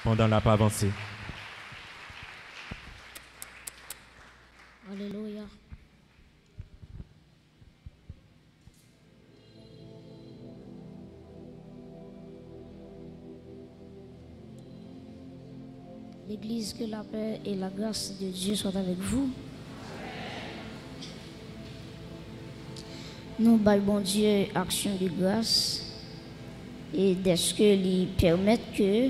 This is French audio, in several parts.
pendant la pas avancée. Alléluia. L'Église, que la paix et la grâce de Dieu soient avec vous. Nous baillons bon Dieu action de grâce et d'est-ce que lui permettent que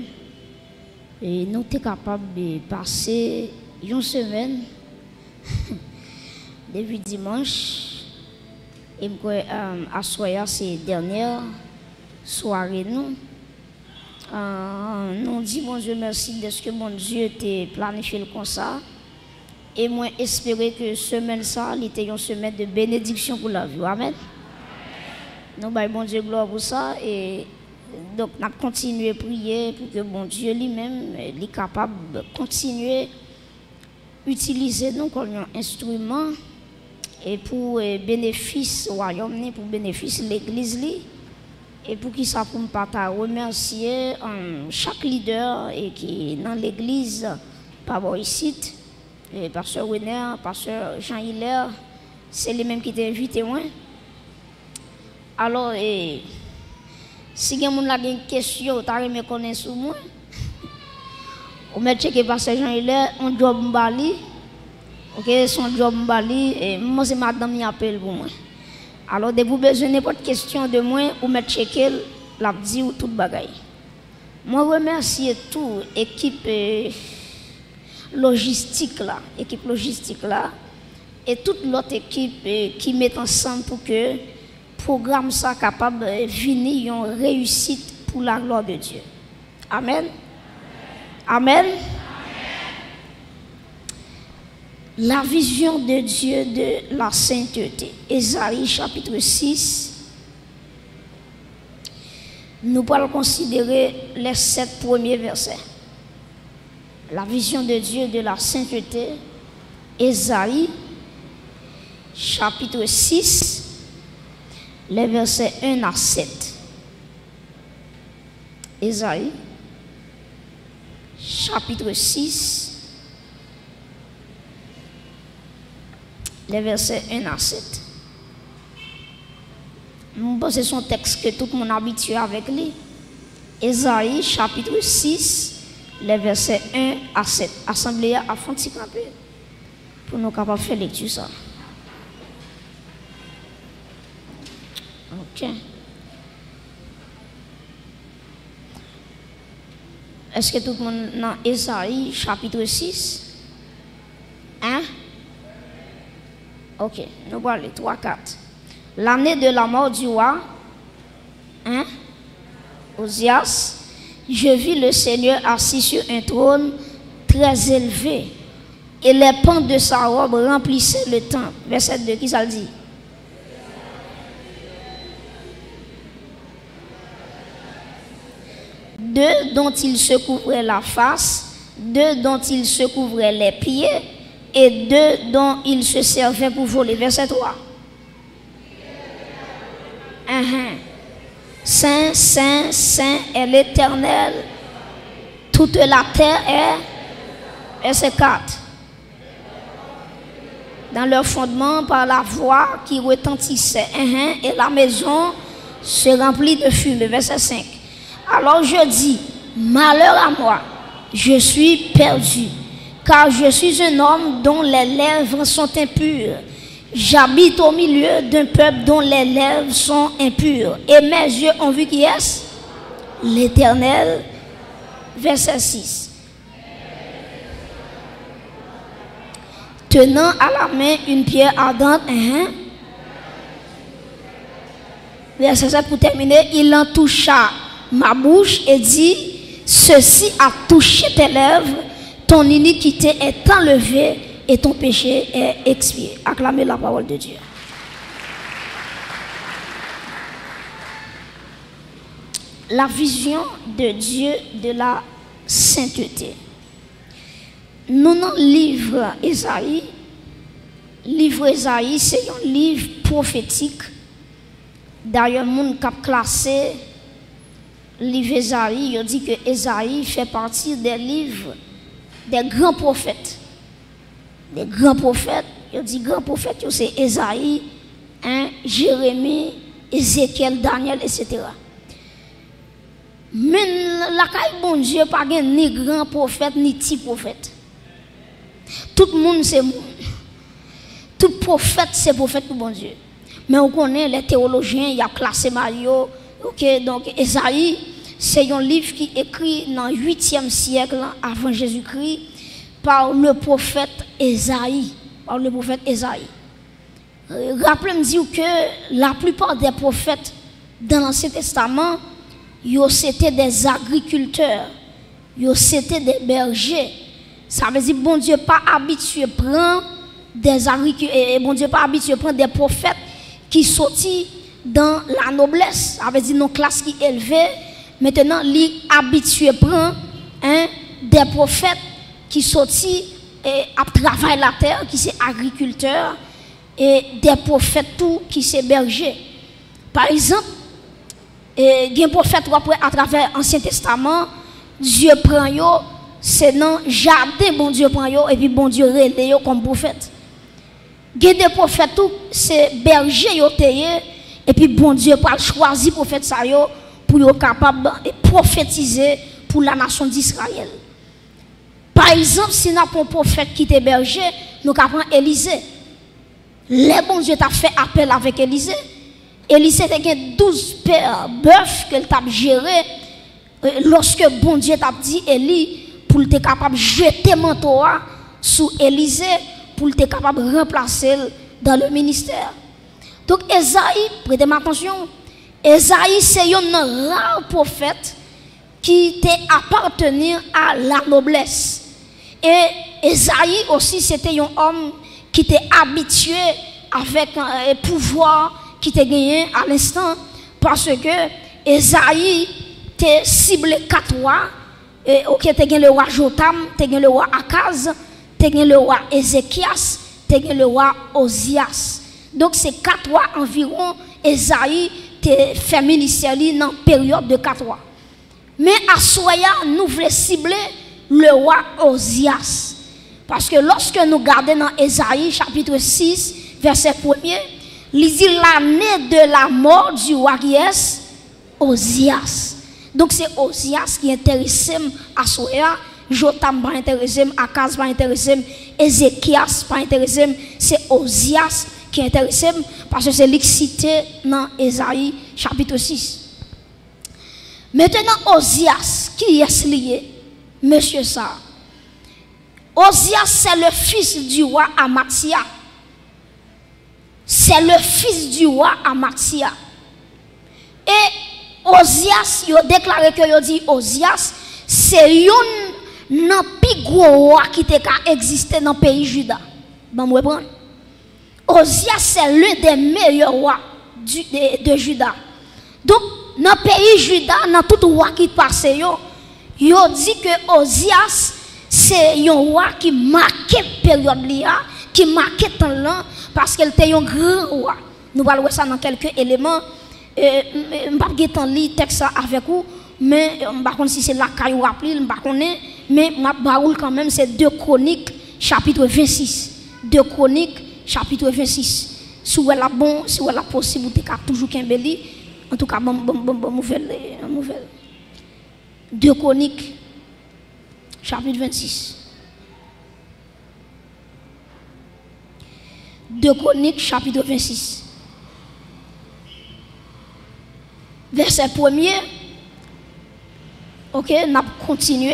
nous sommes capables de passer une semaine depuis dimanche et à soir ces dernières soirées nous. Nous disons bon Dieu merci de ce que mon Dieu t'a planifié comme ça. Et moi espérer que semaine ça, était une semaine de bénédiction pour la vie. Amen. Nous baillons bon Dieu gloire pour ça. Et donc nous continuons à prier pour que bon Dieu lui-même est capable de continuer à utiliser nous comme un instrument et pour bénéfice au royaume, pour bénéfice de l'église. Et pour qui ça pour me remercier chaque leader et qui dans l'église par ici, pasteur Wenner, pasteur Jean Hiller, c'est les mêmes qui t'ont invité moi. Alors si quelqu'un a une question, tu as me connaître sur moi. On met checker pasteur Jean Hiller, on job mbali. OK, son job mbali et moi c'est madame qui appelle pour moi. Alors, de vous besoin de n'importe question de moi, ou mettre checker, la dit ou tout bagaille. Moi, remercie toute équipe logistique là, et toute l'autre équipe qui met ensemble pour que le programme soit capable de venir une réussite pour la gloire de Dieu. Amen. Amen. La vision de Dieu de la sainteté. Ésaïe chapitre 6. Nous allons considérer les 7 premiers versets. La vision de Dieu de la sainteté. Ésaïe chapitre 6, les versets 1 à 7. Ésaïe chapitre 6. Les versets 1 à 7. C'est son texte que tout le monde habitué avec lui. Ésaïe chapitre 6, les versets 1 à 7. Assemblée à fond de camper pour nous capables de faire lecture ça. OK. Est-ce que tout le monde dans Ésaïe chapitre 6? Hein? OK, nous allons 3, 4. L'année de la mort du roi, Osias, je vis le Seigneur assis sur un trône très élevé, et les pans de sa robe remplissaient le temple. Verset 2, qui ça le dit? Deux dont il se couvrait la face, deux dont il se couvrait les pieds, et deux dont il se servait pour voler. Verset 3. Saint, Saint, Saint est l'Éternel. Toute la terre est. Verset 4. Dans leur fondement, par la voix qui retentissait, et la maison se remplit de fumée. Verset 5. Alors je dis, malheur à moi, je suis perdu. Car je suis un homme dont les lèvres sont impures. J'habite au milieu d'un peuple dont les lèvres sont impures. Et mes yeux ont vu qui est-ce? L'Éternel. Verset 6. Tenant à la main une pierre ardente. Verset 7 pour terminer. Il en toucha ma bouche et dit, ceci a touché tes lèvres. Ton iniquité est enlevée et ton péché est expié. Acclamez la parole de Dieu. La vision de Dieu de la sainteté. Nous dans le livre Ésaïe. Livre Ésaïe, c'est un livre prophétique. D'ailleurs, nous avons classé livre Ésaïe, il dit que Ésaïe fait partie des livres des grands prophètes. Des grands prophètes, il dit grands prophètes, c'est Ésaïe, Jérémie, Ézéchiel, Daniel, etc. Mais la caille bon Dieu pas ni grand prophète ni petit prophète. Tout le monde c'est monde. Tout prophète c'est prophète pour bon Dieu. Mais on connaît les théologiens, il y a classé Mario. OK, donc Ésaïe, c'est un livre qui est écrit dans le 8e siècle avant Jésus-Christ par le prophète Ésaïe, Rappelez-moi que la plupart des prophètes dans l'Ancien Testament, c'était des agriculteurs, c'était des bergers. Ça veut dire bon Dieu pas habitué prendre des agriculteurs, bon Dieu pas habitué prendre des prophètes qui sortent dans la noblesse. Ça veut dire nos classes qui élevées. Maintenant, il habitué prendre des prophètes qui sortent à travailler la terre, qui sont agriculteurs, et des prophètes tout qui sont bergers. Par exemple, il y a un prophète à travers l'Ancien Testament, Dieu prend yo, c'est dans le jardin, bon Dieu prend yo, et puis bon Dieu relève yo comme prophète. Il y a des prophètes tout, c'est bergers yo teye, et puis bon Dieu va choisir prophète ça yo pour yo capable de prophétiser pour la nation d'Israël. Par exemple, si nous avons un prophète qui était berger, nous avons Élisée. Les bon Dieu t'a fait appel avec Élisée. Élisée a 12 paires bœufs qu'elle t'a géré. Lorsque bon Dieu t'a dit Élie pour être capable de jeter manteau sous Élisée pour être capable de remplacer dans le ministère. Donc Ésaïe, prêtez attention, Ésaïe c'est un rare prophète qui appartenait à la noblesse. Et Ésaïe aussi c'était un homme qui était habitué avec un pouvoir qui était gagné à l'instant parce que Ésaïe était ciblé 4 rois. OK, tu as le roi Jotam, tu as le roi Akaz, tu as le roi Ézéchias, tu as le roi Osias. Donc c'est 4 rois environ. Ésaïe te fait ministère dans la période de 4 rois. Mais à Soya, nous voulons cibler le roi Osias. Parce que lorsque nous regardons dans Ésaïe chapitre 6, verset 1er, il dit l'année de la mort du roi qui est Osias. Donc c'est Osias qui intéresse à Soya, Jotam pas intéressé, Akaz pas intéressé, Ézéchias pas intéressé, c'est Osias qui intéresse parce que c'est lui qui cité dans Ésaïe chapitre 6. Maintenant Osias qui est lié, monsieur ça. Osias c'est le fils du roi Amathia. C'est le fils du roi Amathia. Et Osias, il a déclaré que il dit Osias, c'est un plus gros roi qui a existé dans le pays Juda. Bon, vous comprenez? Osias, c'est l'un des meilleurs rois de Juda. Donc, dans le pays Juda, dans tout roi qui passe, il dit que Osias, c'est un roi qui marquait la période, qui marquait le temps, parce qu'il était un grand roi. Nous allons voir ça dans quelques éléments. Je ne vais pas lire le texte avec vous, mais je ne sais pas si c'est la caille ou appelé, je ne sais pas, mais je vais quand même, c'est 2 Chroniques, chapitre 26. 2 Chroniques, chapitre 26. Si vous avez bon, si vous avez la possibilité, toujours qu'un béli, en tout cas, bon nouvelle. 2 Chroniques, chapitre 26. 2 Chroniques, chapitre 26. Verset 1er. OK, nous avons continué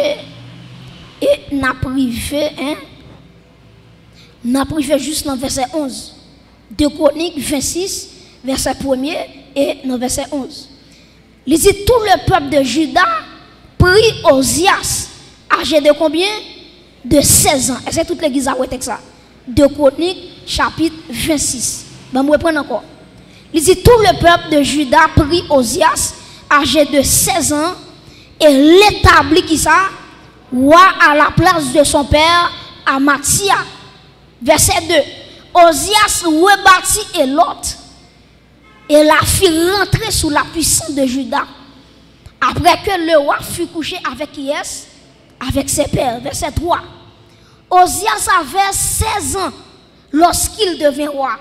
et nous avons privé, nous avons privé juste dans verset 11. 2 Chroniques 26, verset 1er et dans verset 11. Il dit tout le peuple de Juda prit Osias, âgé de combien? De 16 ans. Est-ce que toute l'église a retenu ça? 2 Chroniques, chapitre 26. Ben, je vais prendre encore. Il dit tout le peuple de Juda prit Osias, âgé de 16 ans, et l'établit qui ça? Roi à la place de son père Amathia. Verset 2. Osias rebâtit Élot et la fit rentrer sous la puissance de Juda. Après que le roi fut couché avec qui est? Avec ses pères. Verset 3. Osias avait 16 ans lorsqu'il devint roi.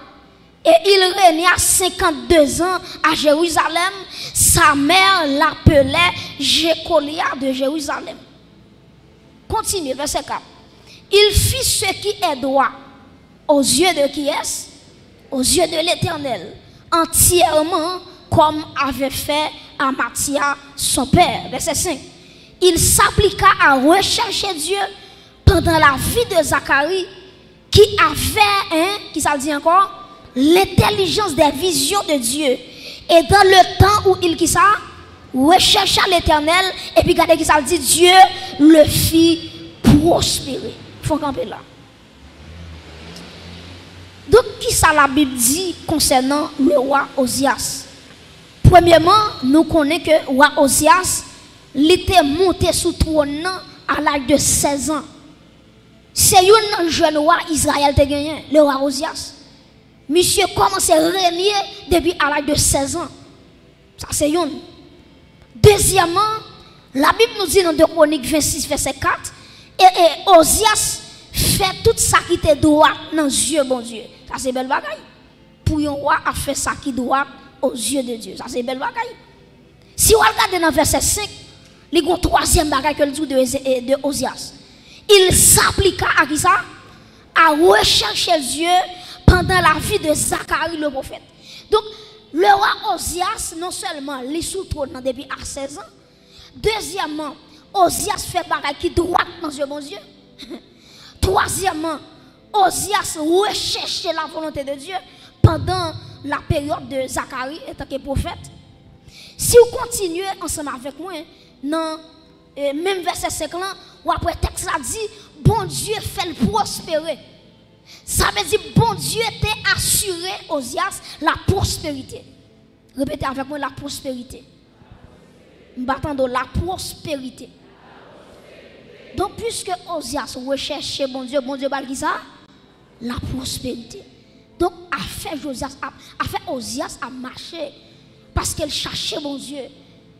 Et il régna 52 ans à Jérusalem. Sa mère l'appelait Jécolia de Jérusalem. Continue, verset 4. Il fit ce qui est droit aux yeux de qui est? Aux yeux de l'Éternel, entièrement comme avait fait Amathia son père. Verset 5. Il s'appliqua à rechercher Dieu pendant la vie de Zacharie, qui avait, qui ça dit encore, l'intelligence des visions de Dieu. Et dans le temps où il qui ça rechercha l'Éternel, et puis regardez qui ça dit, Dieu le fit prospérer. Il faut camper là. Donc, qui ça la Bible dit concernant le roi Osias? Premièrement, nous connaissons que le roi Osias, il était monté sous trône à l'âge de 16 ans. C'est un jeune roi Israël qui a gagné, le roi Osias. Monsieur commence à régner depuis à l'âge de 16 ans. Ça, c'est une. Deuxièmement, la Bible nous dit dans 2 Chroniques 26, verset 4, et Osias fait tout ça qui était droit dans les yeux bon Dieu. Ça, c'est belle bagaille. Pour un roi à faire ça qui est droit aux yeux de Dieu. Ça, c'est belle bagaille. Si on regarde dans verset 5, il y a une troisième bagaille que le dit de Osias. Il s'appliqua à qui ça? À rechercher Dieu pendant la vie de Zacharie le prophète. Donc, le roi Osias, non seulement les sous trône depuis à 16 ans, deuxièmement, Osias fait bagaille qui droit dans Dieu, bon Dieu. Troisièmement, Osias recherchait la volonté de Dieu pendant la période de Zacharie en tant que prophète. Si vous continuez ensemble avec moi, dans même verset 5 là, ou après le texte a dit, bon Dieu fait le prospérer. Ça veut dire, bon Dieu t'a assuré Osias la prospérité. Répétez avec moi, la prospérité. M'attendons la prospérité. Donc, puisque Osias recherchait bon Dieu va dire ça? La prospérité. Donc, a fait Osias à marcher parce qu'elle cherchait bon Dieu.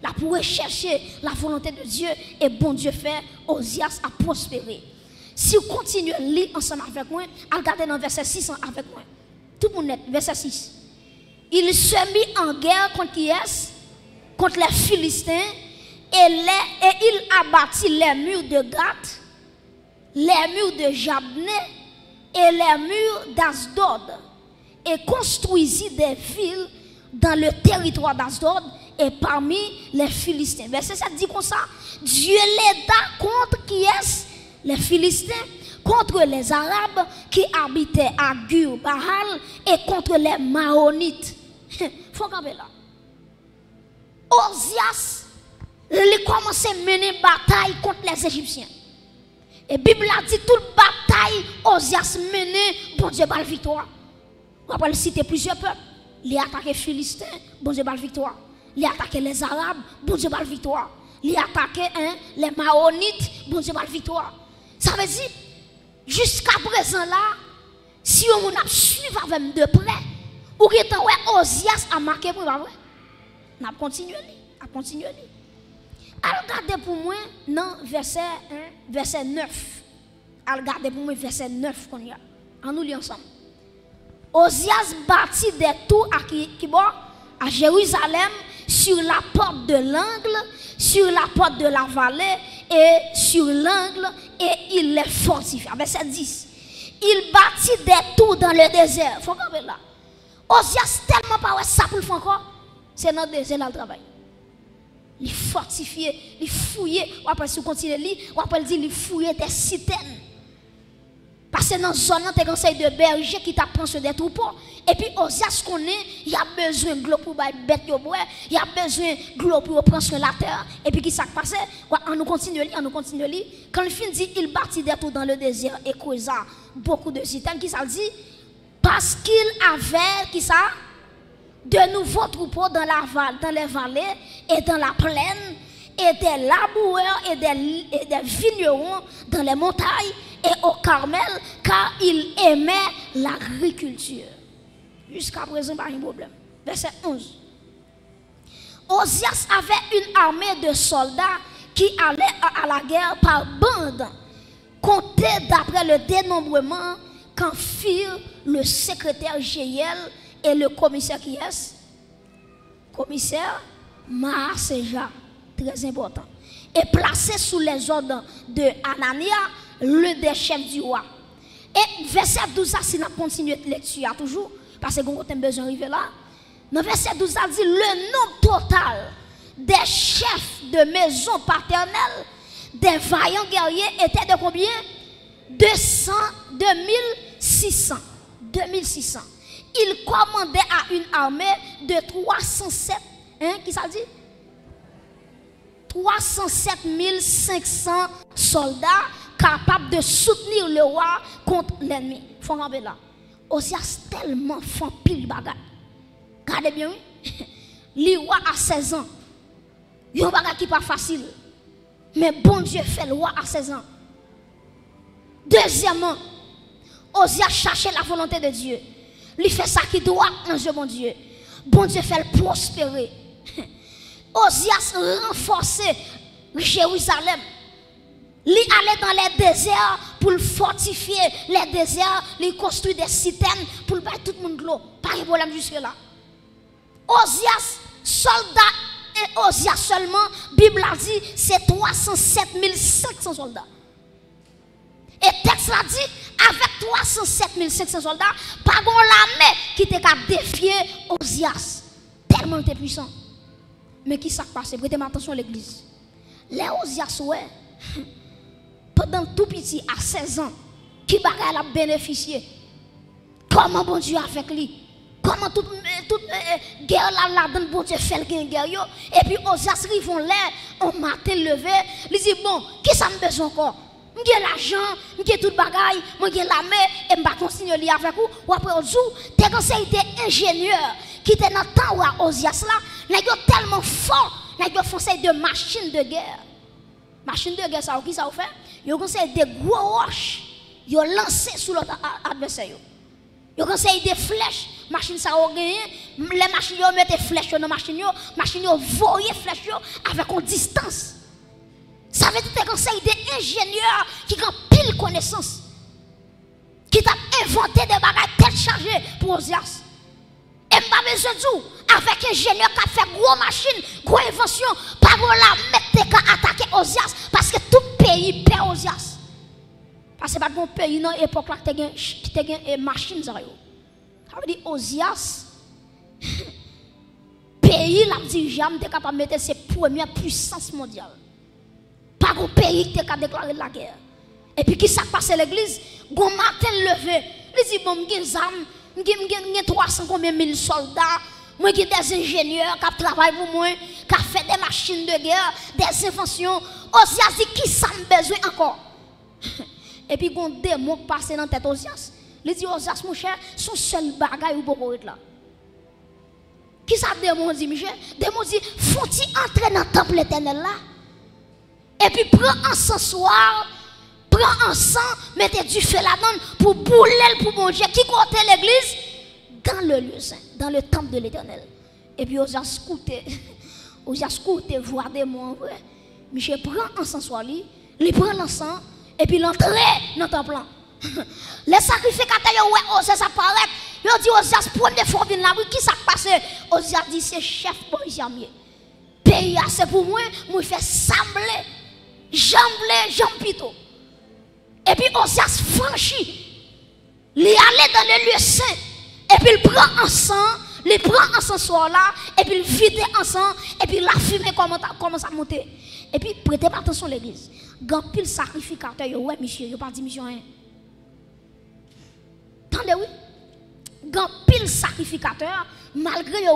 Là, pour rechercher la volonté de Dieu, et bon Dieu fait Osias à prospérer. Si vous continuez à lire ensemble avec moi, regardez dans verset 6 avec moi. Tout le monde est, verset 6. Il se mit en guerre contre qui est? Contre les Philistins, et il abattit les murs de Gath, les murs de Jabné et les murs d'Asdod, et construisit des villes dans le territoire d'Asdod et parmi les Philistins. Verset 7 dit comme ça, Dieu l'aida contre qui est? Les Philistins, contre les Arabes qui habitaient à Gur-Bahal et contre les Maonites. Faut camper là. Osias, il commence à mener bataille contre les Égyptiens. Et la Bible a dit toute bataille, Osias menait, bon Dieu bat la victoire. On va citer plusieurs peuples. Il a attaqué les Philistins, bon Dieu bat la victoire. Il a attaqué les Arabes, bon Dieu bat la victoire. Il a attaqué les Maonites, bon Dieu bat la victoire. Ça veut dire, jusqu'à présent là, si on a suivi avec de près, ou que ouais, Osias a marqué pour vrai, on a continué. Alors regardez pour moi dans verset 9. Alors regardez pour moi verset 9 qu'on y a. On nous lit ensemble. Osias bâtit des tours à Jérusalem sur la porte de l'angle, sur la porte de la vallée et sur l'angle, et il les fortifia. Verset 10. Il bâtit des tours dans le désert. Faut regarder là. Osias tellement pas ça pour le faire encore. C'est dans le désert là le travail. Il fortifié, il fouillé, ou après si vous continuez à lire, ou après il fouillé des citernes. Parce que dans la zone, il y a un conseil de berger qui t'apprend sur des troupeaux. Et puis, Osias connaît, il y a besoin de l'eau pour les bêtes, il y a besoin de l'eau pour prendre sur la terre. Et puis, qui s'est passé? On nous continue à lire. Quand le fin dit, il bâtit des tours dans le désert et causa beaucoup de citernes, qui ça dit? Parce qu'il avait, qui ça? De nouveaux troupeaux dans les vallées et dans la plaine, et des laboureurs et des vignerons dans les montagnes et au Carmel, car il aimait l'agriculture. Jusqu'à présent, pas de problème. Verset 11. Ozias avait une armée de soldats qui allaient à la guerre par bande, compté d'après le dénombrement qu'en firent le secrétaire Jéhiel et le commissaire qui est? Commissaire Maaseja, très important. Et placé sous les ordres de Anania, le des chefs du roi. Et verset 12, si nous continuons de lecture toujours, parce que nous avons besoin d'arriver là. Dans verset 12, ça dit le nombre total des chefs de maison paternelle, des vaillants guerriers était de combien? 2600. Il commandait à une armée de 307. Qui ça dit? 307 500 soldats capables de soutenir le roi contre l'ennemi. Il faut regarder là. Ozias tellement font pile bagaille. Regardez bien, oui. Le roi a 16 ans. Il y a un bagage qui n'est pas facile. Mais bon Dieu fait le roi à 16 ans. Deuxièmement, Ozias cherchait la volonté de Dieu. Il fait ça qui doit en Dieu, bon Dieu. Bon Dieu fait le prospérer. Ozias renforçait Jérusalem. Il allait dans les déserts pour fortifier les déserts, il construit des citernes pour battre tout le monde l'eau. Pas de problème jusque-là. Ozias, soldats et Ozias seulement, Bible a dit, c'est 307 500 soldats. Et texte a dit, avec 307 500 soldats, pas bon l'armée qui était capable de défier Ozias. Tellement était puissant. Mais qui s'est passé? Prêtez attention à l'église. Les Ozias, ouais, pendant tout petit, à 16 ans, qui bagaille a bénéficié? Comment bon Dieu a fait lui? Comment toute guerre là donne bon Dieu fait le guerre? Et puis Ozias rivent l'air, on matin levé, il dit bon, qui ça me besoin encore? J'ai l'argent, j'ai tout bagaille, j'ai l'armée, et je vais continuer avec vous. Ou après, au jour, t'es conseillé ingénieur qui était dans le temps où Ozias là, il est tellement fort, il a conseil de machines de guerre. Machine de guerre, ça, qui ça fait? Il a conseillé des gros roches, il a lancé sur l'autre adversaire. Il a conseillé des flèches, machine ça a gagné, les machines mettent des flèches dans la machine, voyaient flèches avec une distance. Ça veut dire que conseil des ingénieurs qui ont pile connaissance, qui t'a inventé des bagages tête chargée pour Ozias. Et pas besoin de tout, avec un ingénieur qui a fait gros machine, gros invention, pas la mettre qu'à attaquer Ozias, parce que tout pays perd Ozias. Parce que pas bon pays dans l'époque là qui a une machine. Ça veut dire Ozias, pays la dirigeant était capable de mettre ses premières puissances mondiales. Pas un pays qui a déclaré la guerre. Et puis qui s'est passé l'église? Gon matin levé, il dit bon, j'ai 300 combien mille soldats, moi j'ai des ingénieurs qui travaillent pour moi, qui fait des machines de guerre, des inventions. Ozias dit qui ça me besoin encore? Et puis gon démon qui passe dans tête Ozias. Il dit Ozias mon cher, son seul bagaille ou beaucoup être là. Qui ça démon dit Michel? Démon dit faut-il entrer dans le temple éternel là? Et puis prends un soir, prends un sang, mettez du feu là-dedans pour bouler pour bon Dieu. Qui comptait l'église? Dans le lieu saint, dans le temple de l'éternel. Et puis Ozias écouté voir des mots. Michel prend un sang soir, il prend l'encens et puis l'entrée dans le temple. Les sacrificateurs, ouais, Ozias apparaît. Il dit Ozias, première fois vient là, qui s'est passé? Ozias dit c'est chef policier. Pays c'est pour moi, moi fait sembler. Jambe pito. Et puis Ozias franchit. Il allait dans le lieu saint. Et puis il prend un sang. Il prend un sang soir là. Et puis il vide un sang. Et puis la fumée commence à monter. Et puis prêtez attention à l'église. Quand pile sacrificateur, ouais, monsieur, il pas dit mission rien. Attendez, oui. Quand pile sacrificateur, malgré le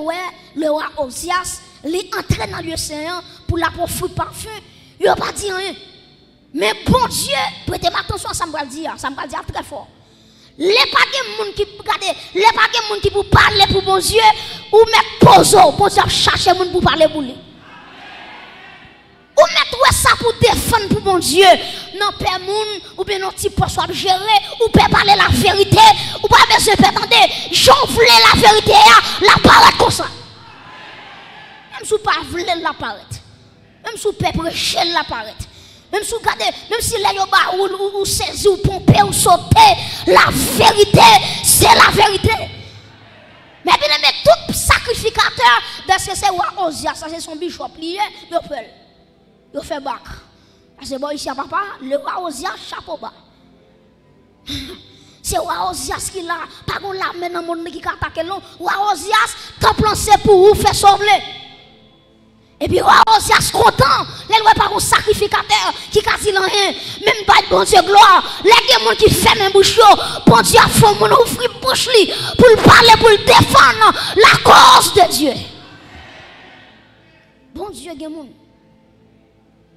roi Ozias, il entré dans le lieu saint pour la profiter parfum. Il n'a pas dit rien. Mais bon Dieu, prêtez attention à ça, me dire très fort. Les pas de monde qui regardez, les pas de monde qui pour parler pour bon Dieu, ou mettre pose, bon Dieu chercher monde pour parler pour lui. Ou mettre ça pour défendre pour bon Dieu. Non, père moun, ou bien non petit poste soit gérer, ou peut parler la vérité, ou pas besoin de attendre. J'en voulais la vérité, la parole comme ça. Même si vous pas voulu l'apparaître. Même si vous ne prêcher l'apparaître. Même si vous regardez, même si les yoba ou saisi ou pomper ou sauter, la vérité, c'est la vérité. Mais bien aimé, tout sacrificateur, parce que c'est roi Ozias, ça c'est son bishop lié, il fait bac. C'est bon ici à papa, le roi Ozias, chapeau bas. C'est roi Ozias qui l'a, pas qu'on l'a mené dans le monde qui attaque l'on. Roi Ozias, quand plancé pour vous, fait sauver. Et puis, Ozias content, les lois par un sacrificateur qui a dit rien, même pas de bon Dieu gloire. Les gens qui ferment un bouchon, bon Dieu a fait mon ouvrir bouche pour le parler, pour le défendre la cause de Dieu. Bon Dieu, il y a monde.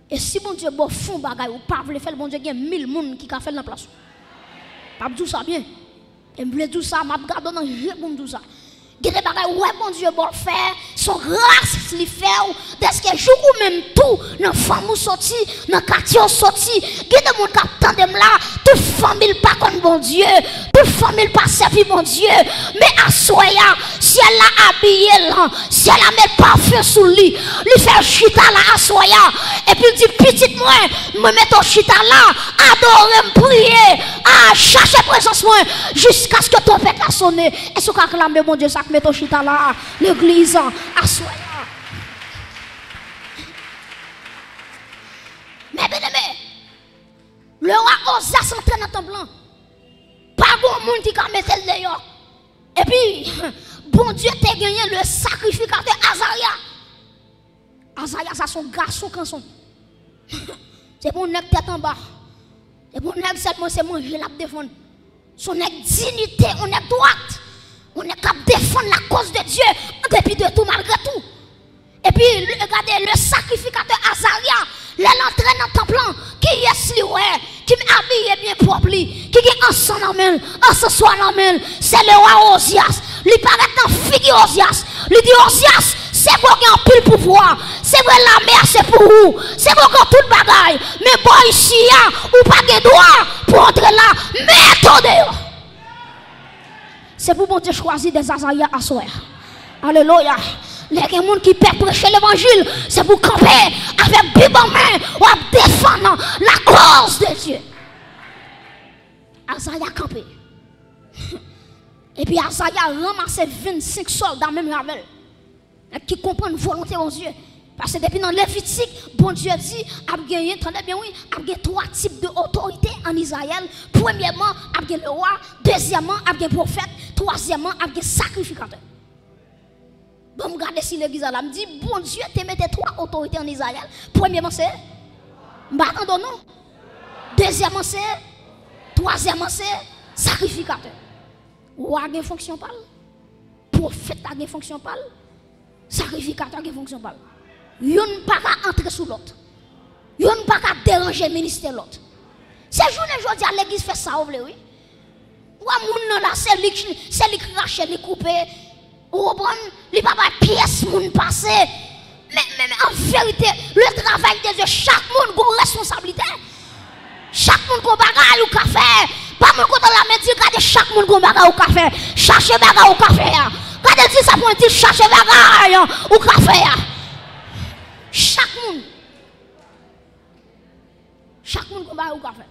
Et si bon Dieu bon fond bagay ou pas veut faire, bon Dieu, il y a 1000 personnes qui ont fait la place. Pas tout ça bien. Et me tout ça, m'a regardé dans le bon tout ça. Il y a des bagages, ouais, bon Dieu, bon faire, son grâce, lui fait, dès que jour ou même tout, dans la famille sorti, dans le quartier sorti, il y a des gens qui attendent là, toute famille pas contre bon Dieu, toute famille pas servi bon Dieu, mais à soya, si elle l'a habillé là, si elle a mis parfum sous lui, lui fait chita là à soya, et puis il dit, petite moi, me mets ton chita là, adorer, me prier, à chercher présence moi, jusqu'à ce que ton père a sonné, et ce qu'a clamé bon Dieu, ça met ton chita là, l'église, à soya. Mais bien aimé, le roi Ozias s'entraîne dans ton blanc. Pas bon monde qui a mis le dehors. Et puis, bon Dieu t'a gagné le sacrificateur Azaria. Azaria, ça son garçon canson. C'est bon nèg tête en bas. C'est bon nèg seulement c'est manger la défendre. Son nèg dignité, on est droite. On est capable de défendre la cause de Dieu en dépit de tout malgré tout. Et puis, regardez, le sacrificateur Azaria, l'entraîne dans ton plan, qui est lui, qui m'habille bien propre, qui est ensemble en main, ensemble en main, c'est le roi Ozias. Il paraît dans figure Ozias. Il dit Ozias, c'est quoi qui a un pile pouvoir, c'est vrai la mer c'est pour vous, c'est quoi qui a tout bagaille. Mais bon, ici, ou pas de droit pour entrer là, mettez dehors. C'est pour bon Dieu choisir des Azaria à soi. Alléluia. Les gens qui peuvent prêcher l'évangile, c'est pour camper avec Bible en main ou défendre la cause de Dieu. Azaria campé. Et puis Azaria ramassé 25 soldats même avec qui comprennent volonté de Dieu. Parce que depuis dans Lévitique, bon Dieu dit, a gagné, attendez bien oui, a gagné 3 types d'autorité en Israël. Premièrement, a gagné le roi. Deuxièmement, a gagné le prophète. Troisièmement, a gagné le sacrificateur. Bon, regardez si l'église a dit, bon Dieu, te mette 3 autorités en Israël. Premièrement, c'est Mbakando, non? Deuxièmement, c'est troisièmement, c'est sacrificateur. Ou a une fonction pâle. Prophète a une fonction pâle. Sacrificateur a une fonction pâle. Yon pas qu'à entrer sous l'autre. Yon pas qu'à déranger le ministère l'autre. Ces journées aujourd'hui, l'église fait ça, oui. Ou à moun là, c'est lui qui crache, lui coupe. Ou bon, les papa pièce moun passé. Mais en vérité, le travail de Dieu, chaque monde a une responsabilité. Chaque monde a un bagage ou café. Pas mon côté la médecine, regardez chaque monde a un bagage ou café. Cherchez bagage ou café. Regardez si ça point dire cherchez bagage ou café. Chaque monde a un bagage ou café.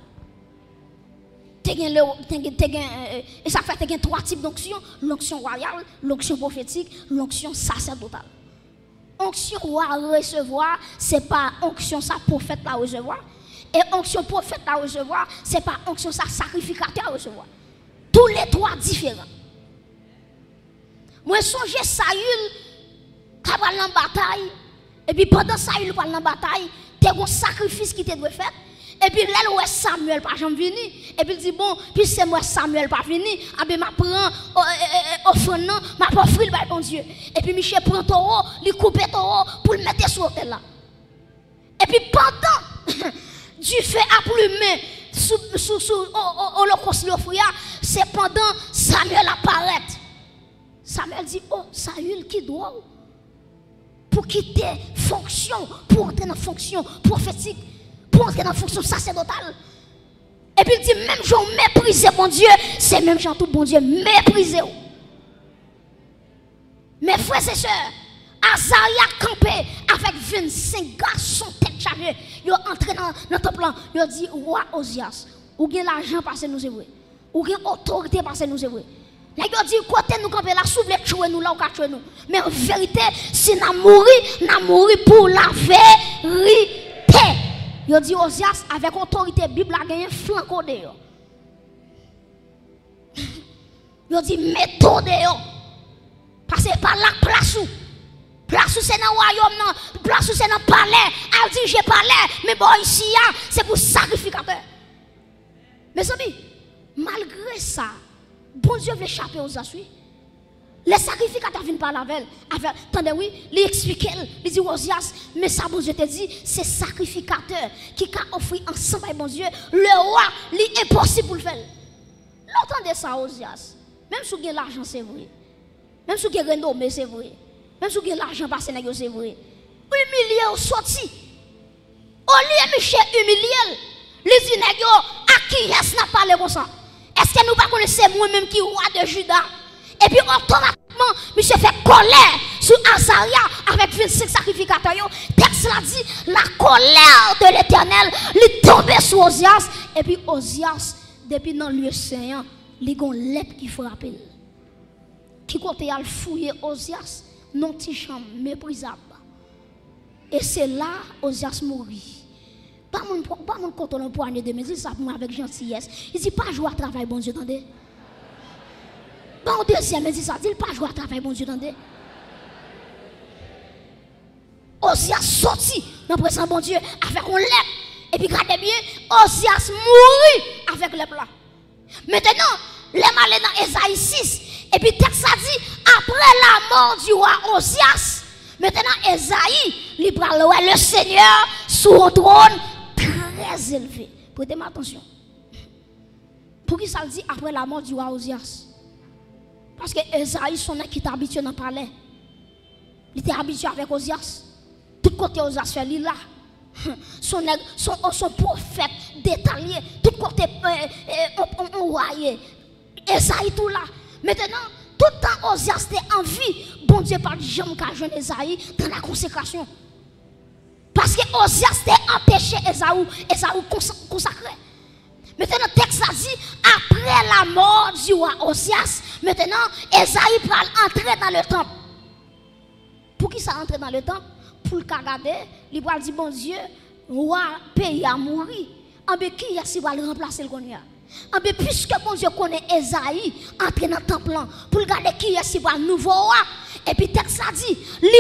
Et ça fait que 3 types d'onction: l'onction royale, l'onction prophétique, l'onction sacerdotale. Onction royale recevoir, ce n'est pas onction ça prophète à recevoir. Et onction prophète à recevoir, ce n'est pas onction ça sacrificateur à recevoir. Tous les 3 différents. Moi, songe Saül, qui va dans la bataille, et puis pendant Saül va dans la bataille, il y a un sacrifice qui te doit faire. Et puis là, où est Samuel pas jamais venu. Et puis il dit bon, puis c'est moi Samuel pas venu, ah ben m'a prend offrande, m'a offrir le bon Dieu. Et puis Michel prend taureau, il coupe taureau pour le mettre sur l'autel là. Et puis pendant du feu à plumer sous l'holocauste l'offrir, c'est pendant Samuel apparaît. Samuel dit oh Saül qui doit pour quitter fonction, pour entrer dans fonction prophétique, pour entrer dans la fonction sacerdotale. Et puis il dit, même gens méprisé mon Dieu, c'est même gens tout bon Dieu méprisé. Mes frères et sœurs, Azaria campé avec 25 garçons tête chargée. Ils entré dans le temple, ils dit roi Osias, ou bien l'argent parce que nous c'est vrai. Ou bien autorité parce que nous c'est vrai. Là ils dit côté nous camper là souffle tuer nous là ou tuer nous. Mais en vérité, si n'a mouri pour la vérité. Ils dit Osias avec autorité Bible a gagné flanco de yo. Ils dit méthode yo. Parce que par la place où c'est dans le royaume, place où c'est dans le palais, elle dit j'ai palais, mais bon ici, c'est pour sacrificateur. Mes amis, malgré ça, bon Dieu veut échapper aux assuis. Les sacrificateurs viennent par la veille. Attendez, oui, il explique, il dit Osias, mais ça, bon Dieu te dit, c'est sacrificateur qui a offert ensemble avec bon Dieu. Le roi, il est impossible pour le faire. L'entendez ça, Osias. Même si vous avez l'argent, c'est vrai. Même si vous avez renommé, c'est vrai. Même si vous avez l'argent passé, c'est vrai. Humilié ou sorti. Au lieu de Michel humilié, les dit, à qui est-ce n'a pas comme ça? Est-ce que nous ne connaissons pas moi-même qui est roi de Juda? Et puis automatiquement, monsieur fait colère sur Azaria avec 25 sacrificateurs. Texte l'a dit, la colère de l'Éternel lui tombait sur Osias. Et puis Osias, depuis dans le lieu saint, il y a une lettre qui frappe. Qui côté a fouillé Osias, non petit chambre méprisable. Et c'est là Osias mourit. Pas mon côté le poignet de mes ça avec gentillesse. Il dit pas jouer à travail bon Dieu attendez. Bon deuxième il dit ça, dit pas jouer à travail bon Dieu attendez. Osias sorti dans le présent bon Dieu avec un lettre. Et puis regardez bien, Osias mourit avec les plats. Maintenant, les malins dans Esaïe 6. Et puis texte a dit, après la mort du roi Osias, maintenant Esaïe, il prend le Seigneur sur un trône très élevé. Prêtez attention. Pour qui ça le dit après la mort du roi Osias? Parce que Esaïe, son qui était habitué dans le palais. Il était habitué avec Osias. Tout côté Osias fait lui là. Son prophète détaillé. Tout côté on voyait. Esaïe tout là. Maintenant, tout le temps Osias était en vie. Bon Dieu par jamais qu'à jeune Esaïe dans la consécration. Parce que Osias était empêché Esaü consacré. Maintenant, le texte a dit, après la mort du roi Osias, maintenant, Esaïe va entrer dans le temple. Pour qui ça entre dans le temple? Pour le regarder, il va dire, bon Dieu, roi pays a mouru. En bien, qui est-ce qui va le remplacer le connaît? En bien, puisque bon Dieu connaît Esaïe, entrer dans le temple, pour regarder qui est-ce qui va le nouveau roi. Et puis, le texte a dit, lui,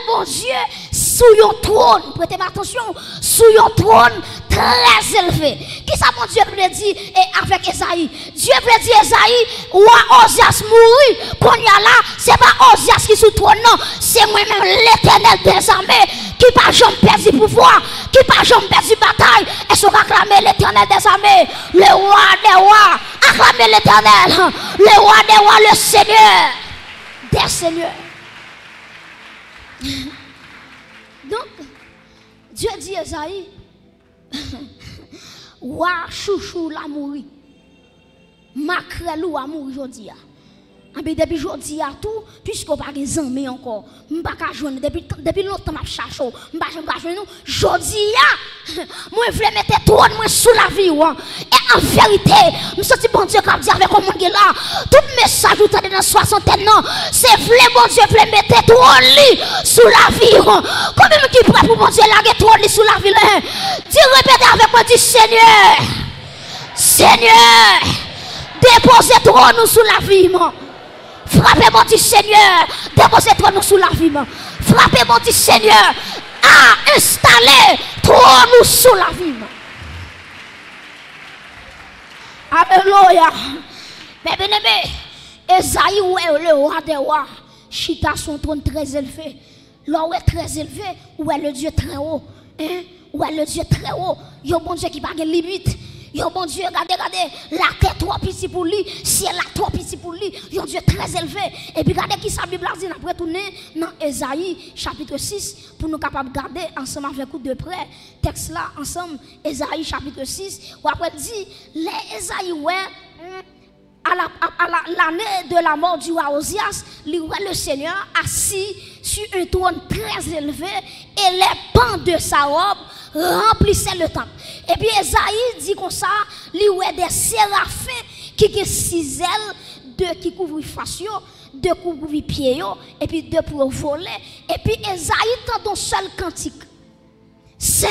bon Dieu, sous un trône, prêtez attention, sous un trône très élevé. Qui ça, mon Dieu, veut dire avec Esaïe? Dieu veut dire Esaïe, roi Osias mourit, qu'on y a là, c'est pas Osias qui sous trône, non, c'est moi-même l'Éternel des armées, qui pas jamais perdu pouvoir, qui pas jamais perdu bataille. Est-ce qu'on acclame l'Éternel des armées, le roi des rois, acclame l'Éternel, le roi des rois, le Seigneur des seigneurs. Donc, Dieu dit à Esaïe, Wa chouchou la mouri, makrelou a mouri jodi a. Depuis jodi a tout, puisqu'on pas des amis encore, m'pa ka joindre depuis longtemps m'a cherché, m'pa joindre nous, jodi a, moi vle mettre trône moi sous la vie ou. Et en vérité, me senti bon Dieu comme dit avec mon monde là, tout message ou tande dans soixantaine non, c'est vle bon Dieu vle mettre trône li sous la vie. Combien qui prêt pour bon Dieu la trône li sous la vie là? Dis répétez avec moi, dis Seigneur, Seigneur, déposez trône sous la vie moi. Frappez mon petit Seigneur, déposez-toi nous sous la vie. Frappez mon petit Seigneur, à installer toi nous sous la vie. Alléluia. Mais bien aimé, Esaïe est le roi des rois, chita son trône très élevé. Là où est très élevé, où est le Dieu très haut. Hein? Où est le Dieu très haut. Il y a un bon Dieu qui n'a pas de limite. Yo bon Dieu, regardez, la terre trop petite pour lui, ciel la trop petit pour lui, yo Dieu très élevé. Et puis regardez qui sa Bible a dit, après tourner dans Esaïe chapitre 6, pour nous capables de garder ensemble avec vous de près, texte là ensemble, Esaïe chapitre 6, ou après dit, les Esaïe ouais, à l'année de la mort du roi Osias, le Seigneur assis sur un trône très élevé et les pans de sa robe remplissaient le temple. Et puis Esaïe dit comme ça, il y a des séraphins qui ont 6 ailes, 2 qui couvrent face, 2 couvrent pieds, et puis 2 pour voler. Et puis Esaïe tend un seul cantique. Saint,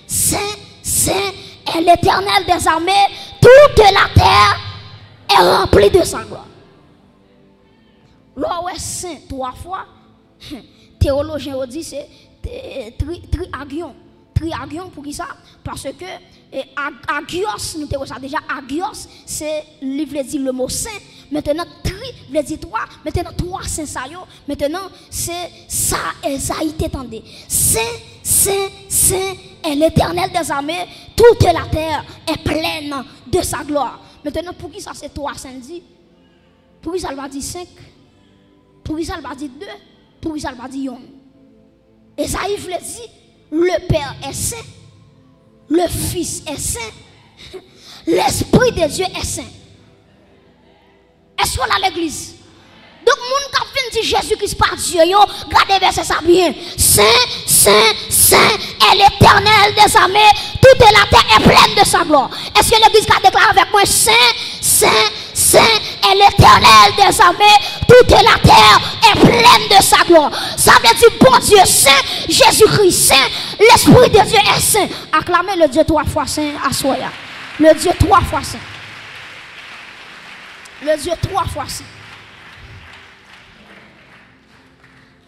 Saint, Saint est l'Éternel des armées, toute la terre est remplie de sa gloire. Là où est saint 3 fois, théologien dit c'est triagion. Triagion pour qui ça? Parce que agios, nous avons ça déjà, agios, c'est livre dit le mot saint. Maintenant, tri veut dire 3. Maintenant, 3 saint ça yo. Maintenant, c'est ça, Esaïe t'étendait. Saint, Saint, Saint est l'Éternel des armées. Toute la terre est pleine de sa gloire. Maintenant, pour qui ça c'est 3 saint dit? Pour qui ça va dire 5? Pour qui ça va dire 2? Pour qui ça va dire 1? Esaïe veut dire le Père est saint, le Fils est saint, l'Esprit de Dieu est saint. Est-ce qu'on a l'église? Donc, moun qui vient dire Jésus-Christ par Dieu, regardez verset ça bien. Saint, Saint, Saint est l'Éternel des armées, toute la terre est pleine de sa gloire. Est-ce que l'église a déclaré avec moi? Saint, Saint, Saint est l'Éternel des armées, toute la terre est pleine de sa gloire. Ça veut dire bon Dieu saint, Jésus-Christ saint, l'Esprit de Dieu est saint. Acclamez le Dieu 3 fois saint à Soya. Le Dieu 3 fois saint. Le Dieu 3 fois saint.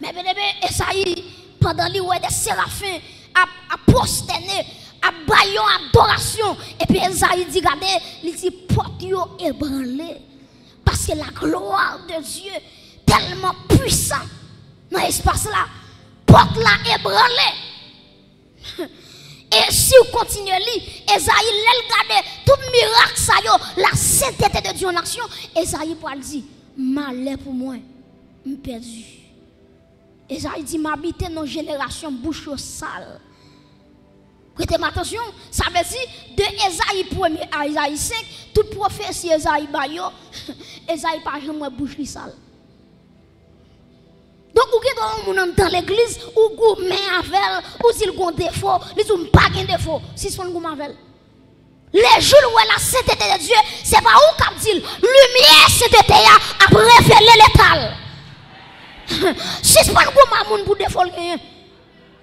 Mais bien aimé, Esaïe, pendant les des séraphins, a prosterné, a baillé en adoration. Et puis Esaïe dit, regardez, il dit, porte yo ébranlé. Parce que la gloire de Dieu tellement puissante dans l'espace là, porte la ébranlé. Et si vous continuez à lire, Esaïe, regarde tout miracle, ça yo, la sainteté de Dieu en action, Esaïe pour dire, malheur pour moi, je perdu. Esaïe dit, m'habiter dans une génération bouche sale. Prêtez attention, ça veut dire de Esaïe 1 à Esaïe 5, toute prophétie Esaïe Bayo, Esaïe pas jamais bouche sale. Donc, vous êtes dans l'église, ou vous mettez avec, ou si vous avez un défaut, vous n'avez pas de défaut, si vous avez un défaut. Les jours où la sainteté de Dieu, c'est pas où qu'il dit, lumière sainteté a révélé l'étal. Si c'est pas un monde pour défaut,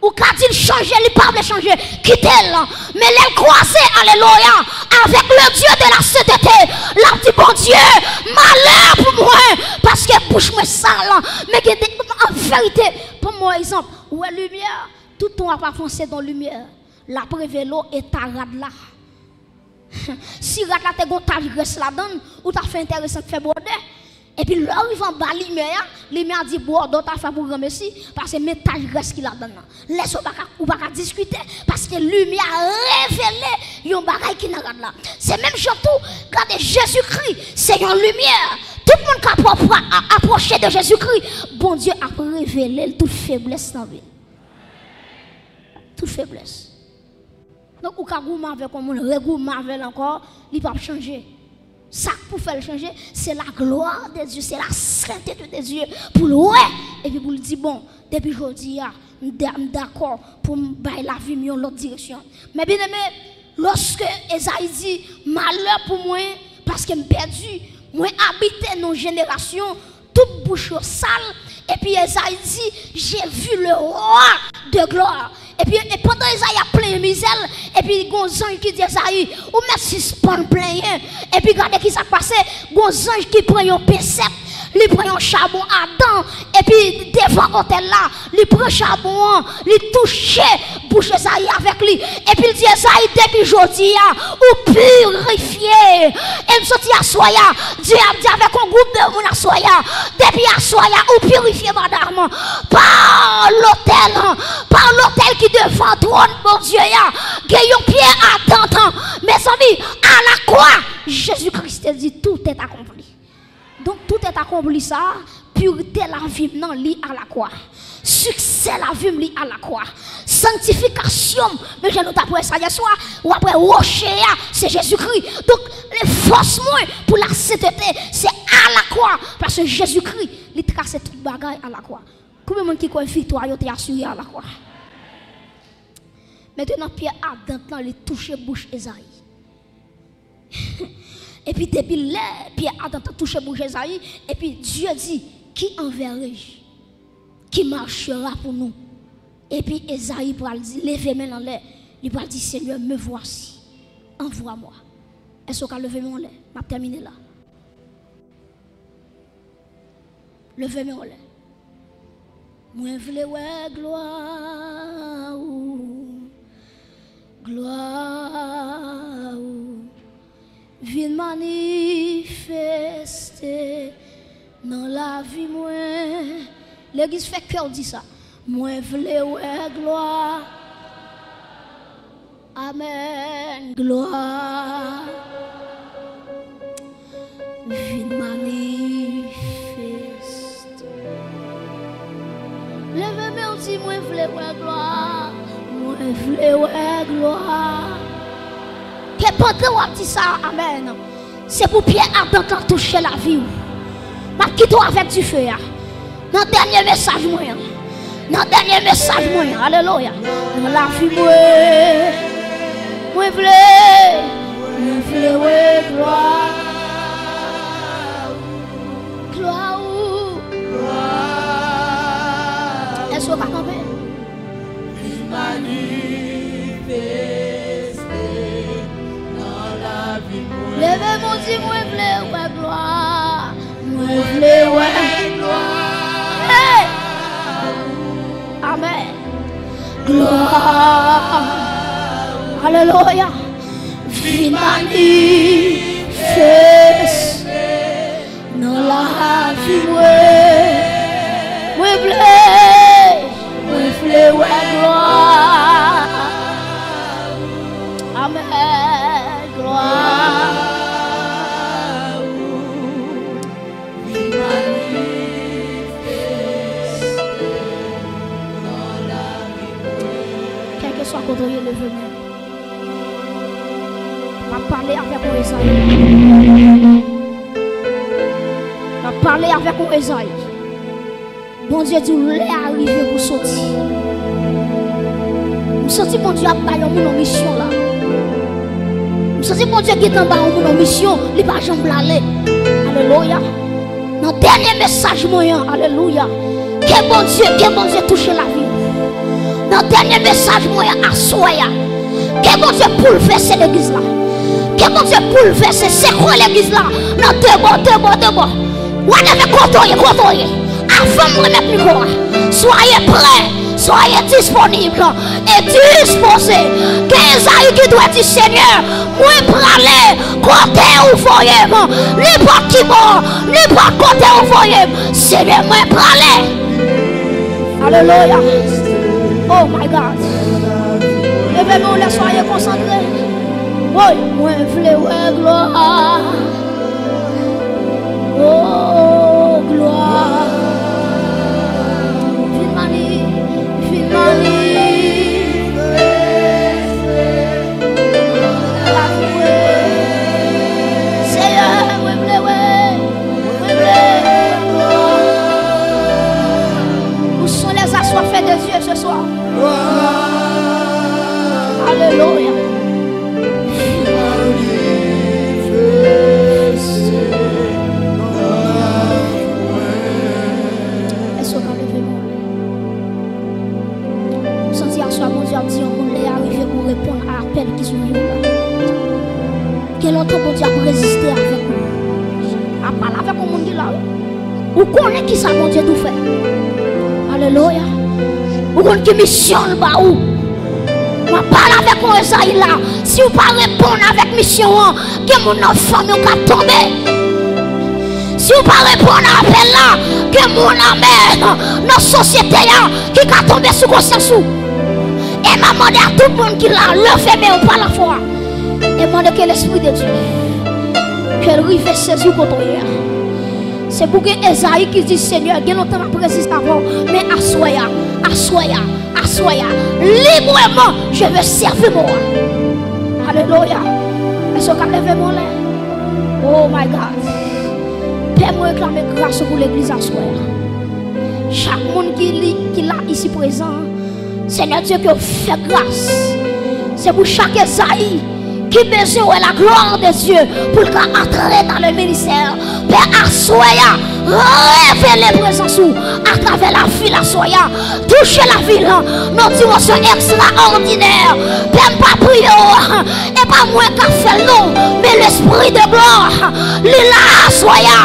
ou quand il change, il ne peut pas changer, quittez-le. Mais elle croisée, alléluia, avec le Dieu de la sainteté. Là, dit bon Dieu, malheur pour moi, parce que bouche moi sale. Mais en vérité, pour moi, exemple, où est la lumière, tout le temps pas foncé dans la lumière. La prévélo est à rad là. Si rad là, tu as graisse là-dedans, ou tu as fait intéressant de faire border. Et puis là, il va balayer lumière dit bon, d'autres a fait pour remercier parce que métage reste qui là-dedans. Laisse ou pas discuter parce que lumière révélé un bagage qui n'a là. C'est même surtout quand Jésus-Christ, c'est une lumière. Tout le monde qui a approché de Jésus-Christ, bon Dieu a révélé toute faiblesse dans la vie. Toute faiblesse. Donc, ou quand vous avec comme on regourmand avec encore, il va changer. Ça pour faire changer, c'est la gloire de Dieu, c'est la sainteté de Dieu. Pour le ouais, et puis pour le dire, bon, depuis aujourd'hui, je suis d'accord pour me bailler la vie dans l'autre direction. Mais bien aimé, lorsque Esaïe dit, malheur pour moi, parce que je suis perdu, moi habite dans une génération, toute bouche sale, et puis Esaïe dit, j'ai vu le roi de gloire. Et puis pendant Esaïe a plein de misère, et puis il y a un ange qui dit Esaïe, ou merci spawn plein. Et puis regardez qui s'est passé, il y a un ange qui prend un pincette, il prend un charbon à dents, et puis devant l'hôtel là, il prend un charbon, il touche bouche Esaïe avec lui. Et puis il dit Esaïe, depuis aujourd'hui, ou purifié. Et il sortit à Soya, Dieu a dit avec un groupe de monde à Soya, depuis à Soya, ou purifié madame, par l'hôtel qui devant trône, mon Dieu, il y a un pied à dents. Mes amis, à la croix, Jésus-Christ dit tout est accompli. Donc tout est accompli ça, pureté la vie non lit à la croix. Succès la vie lit à la croix. sanctification, mais je nous après ça hier soir, ou après rocher, c'est Jésus-Christ. Donc, les forces moins pour la sainteté, c'est à la croix. Parce que Jésus-Christ, il trace toute bagaille à la croix. Combien de monde qui croit victoire, il est assuré à la croix. Maintenant, Pierre Adam, il touche bouche Esaïe. Et puis, depuis là, Pierre Adam touche bouche Esaïe. Et puis, Dieu dit, qui enverrai-je? Qui marchera pour nous? Et puis, Esaïe va dire, levez main en l'air. Il va dire, Seigneur, me voici. Envoie-moi. Est-ce qu'on a levé main en l'air? Je vais terminer là. Levez main en l'air. Moi, je veux gloire. Gloire, viens manifester dans la vie moi. L'église fait cœur dit ça. Moi v'le gloire. Amen. Gloire. Viens manifester. Levez-moi dit moi v'le gloire. Moi v'le gloire. Que pendant on dit ça, amen. C'est pour Pierre Adam qui a touché la vie. Ma quitte avec du feu. Dans le dernier message moi. Dans le dernier message moi. Alléluia. Dans la vie moi v'le gloire. Gloire. Est-ce qu'on va camper? Levez mon Dieu, moi v'le gloire. Moi v'le gloire. Hey! Amen. Gloire. Alléluia. Viens manifester dans la vie. Moi v'le gloire. Amen. Gloire. Quel que soit contre le venu, on va parler avec mon Esaïe. On va parler avec mon Esaïe. Bon Dieu dit, vous est arrivé pour sortir. Je sens mon Dieu a baillé mon mission là. Je sens mon Dieu qui est en bas mon mission, il va jamais aller. Alléluia. Dans le dernier message moyen, alléluia. Que bon Dieu touche la vie. Dans le dernier message moyen, assoya. Que bon Dieu bouleverse l'église là. Que bon Dieu bouleverse, c'est quoi l'église là? Non, deux mots. On avait contouré. Avant de remettre le micro, soyez prêts, soyez disponibles et disposés. Qu'Esaïe qui doit dire Seigneur, moi praler, côté où voyez, n'importe qui mort, n'importe côté où voyez, Seigneur, moi praler. Alléluia. Oh my God. Levez-vous, soyez concentrés. Oui, moi v'le gloire. Oh, gloire. Où sont les assoiffés de Dieu ce soir? Alléluia. Est-ce qu'on a levé mon mon Dieu a dit on est arrivé pour répondre à l'appel qui sont là. Quel autre bon Dieu a résister avec nous? À parler avec le monde là. Ou connaît qui ça mon Dieu tout fait? Alléluia. Ou connaît qui mission là où? On parle avec mon Esaïe là. Si vous ne répondez pas avec mission, que mon enfant nous va tomber. Si vous ne répondez pas à l'appel là, que mon amène notre société qui va tomber sous conscience. Et m'a demandé à tout le monde qui l'a levé, mais pas la foi. Et m'a demandé que l'Esprit de Dieu, qu'elle rive saisir contre lui. C'est pour que Esaïe qui dit Seigneur, il y a longtemps après avant, mais assoya, librement, je veux servir moi. Alléluia. Est-ce qu'on lève mon lait? Oh my God. Père, moi réclamer grâce pour l'église assoya. Chaque monde qui l'a ici présent, Seigneur Dieu, que fait grâce. C'est pour chaque Esaïe qui besoin de la gloire de Dieu pour entrer dans le ministère. Père, assoya, révélez présence à travers la ville, assoya, touchez la ville, nos dimensions extraordinaires. Père, pas prier, et pas moi qui fait non, mais l'esprit de gloire, il a assoya,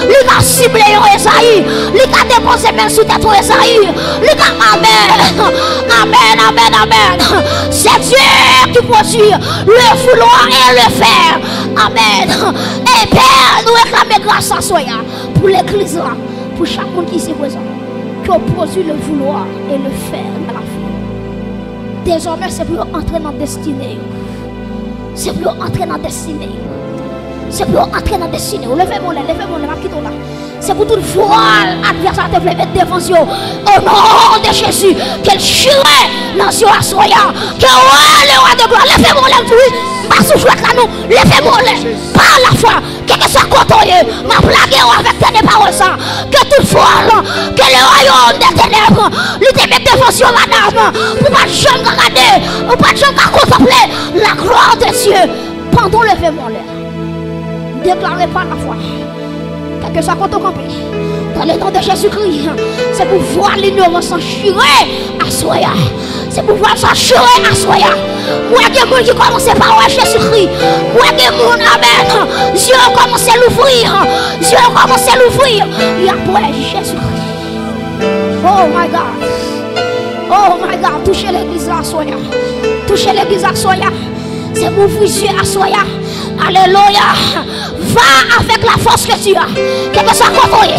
il a ciblé Esaïe, il a déposé même sous tête Esaïe, il a amen. C'est Dieu qui produit le vouloir et le faire. Amen. Et Père, nous réclamons grâce à Soya pour l'église là, pour chaque monde qui s'est présent, qui produit le vouloir et le faire dans la vie. Désormais, c'est pour entrer dans la destinée. C'est pour entrer dans la destinée. C'est pour entrer dans la destinée. Levez-moi là, là. C'est pour tout voile adversaire de mettre devant vous. Au nom de Jésus, qu'elle chire dans ce Soya, que le roi de gloire, levez-moi là, pas souffler là nous, levez-moi là, par la foi, que soit côtoyé, ma blague avec tes paroles ça, que toute voile, que le royaume des ténèbres, lui te mette devant vous, madame, pour pas jamais regarder, pour pas jamais contempler la gloire de Dieu. Pendant levez-moi là. Déclarez par la foi. Que ça compte au campé. Dans le nom de Jésus-Christ, c'est pour voir l'ignorance s'enchirer à Soya. C'est pour voir s'enchirer à Soya. Moi, il y a des gens qui commencent par Jésus-Christ. Moi, il y a des gens, amen. Dieu a commencé à l'ouvrir. Dieu a commencé à l'ouvrir. Il y a pour Jésus-Christ. Oh my God. Oh my God. Touchez l'église à Soya. Touchez l'église à Soya. C'est pour vous Dieu à Soya. Alléluia. Va avec la force que tu as. Quel que soit côté.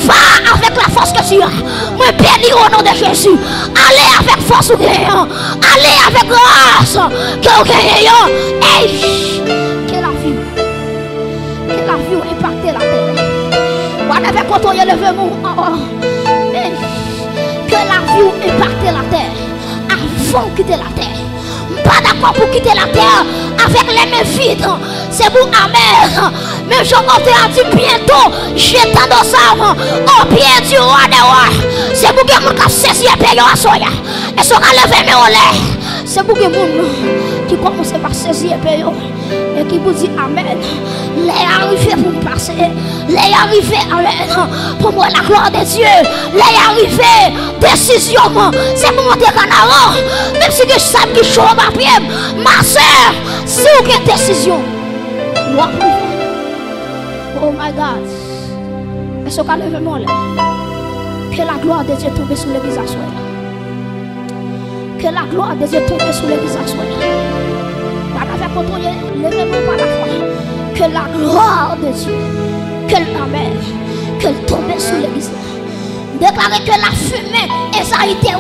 Va avec la force que tu as. Moi bénis au nom de Jésus. Allez avec force ou gagnant. Allez avec grâce. Que vous gagnez. Hey. Que la vie impacte la terre. Voilà avec côté levez-moi. Que la vie impacte la terre. Avant de quitter la terre. Pas d'accord pour quitter la terre avec les mains vides. C'est pour amen. Mais je a dit bientôt, j'étends dans ça au pied du roi des rois. C'est pour que les gens saisissent les pays à Soya. Et sont lever mes olés. C'est pour que les gens qui commencent par saisir les pays et qui vous disent amen. Les arrivés pour me passer. Les arrivés, amen. Pour moi, la gloire de Dieu. Les arrivés, décision. C'est pour monter en avant. Même si je sais que je suis ma pied, ma soeur, si vous avez une décision, moi, oh my God. Est-ce qu'on lève mon lait? Que la gloire de Dieu tombe sur l'église à soi. Que la gloire de Dieu tombe sur l'église à soi. Levez-moi par la foi. Que la gloire de Dieu, qu'elle tombe sur l'église. Déclarer que la fumée et ça a été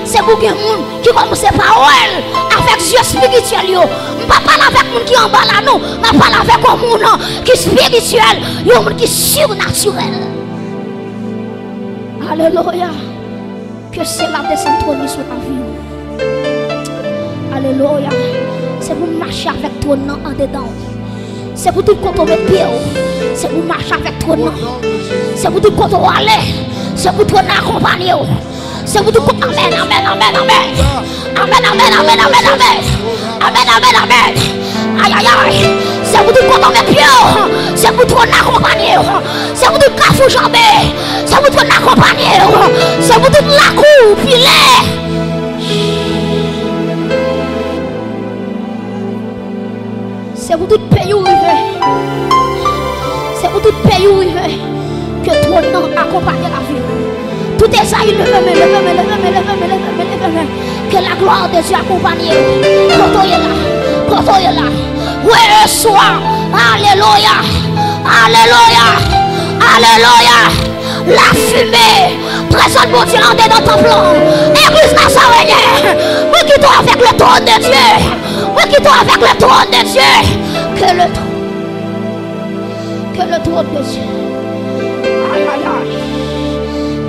c'est pour que les gens qui commencent par elle avec Dieu spirituel. Je ne parle pas avec les gens qui en bas là, non. Je parle avec les gens qui sont spirituels, les gens qui sont surnaturels. Alléluia. Que c'est la descente trône sur la vie. Alléluia. C'est pour marcher avec toi en dedans. C'est pour tout quand on met pied. C'est pour marcher avec toi. C'est pour tout quand on va aller. C'est pour toi accompagner. C'est pour tout quand amen, amen, amen, amen. Amen, amen, amen, amen, amen. Amen, amen, amen. Aïe, aïe, aïe. C'est pour tout quand on met pied. C'est pour toi accompagner. C'est pour tout cafou jambé. C'est pour toi accompagner. C'est pour toute la cour filet. C'est pour tout pays où il veut. C'est pour tout pays où il veut. Que ton nom accompagne la vie. Tout est ça, il levez. Que la gloire de Dieu accompagne. Quand on est là. Oui, soir. Alléluia. Alléluia. Alléluia. La fumée. Présente mon Dieu en dedans ton plan. Église Nazarene. Oui, qui toi avec le trône de Dieu. Oui, qui toi avec le trône de Dieu. Que le trône de Dieu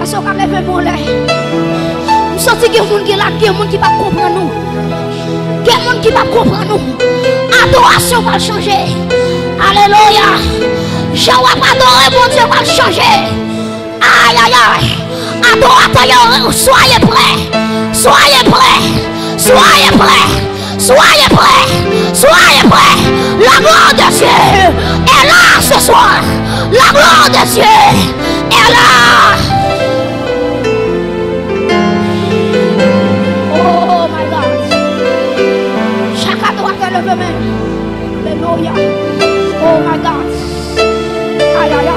Est-ce qu'on a levé mon lait? Nous sentons qu'il y a des gens qui ne peuvent pas comprendre nous. Il y a des gens qui ne peuvent pas comprendre nous. Adoration va changer. Alléluia. Je vais adorer mon Dieu va changer. Aïe, aïe, aïe. Adorateur, soyez prêts. Soyez prêts. Soyez prêts. Soyez prêts. Soyez prêts. La gloire de Dieu est là ce soir. La gloire de Dieu est là. Oh my God. Chacun doit faire le main. Alléluia. Oh my God. Aïe, aïe, aïe.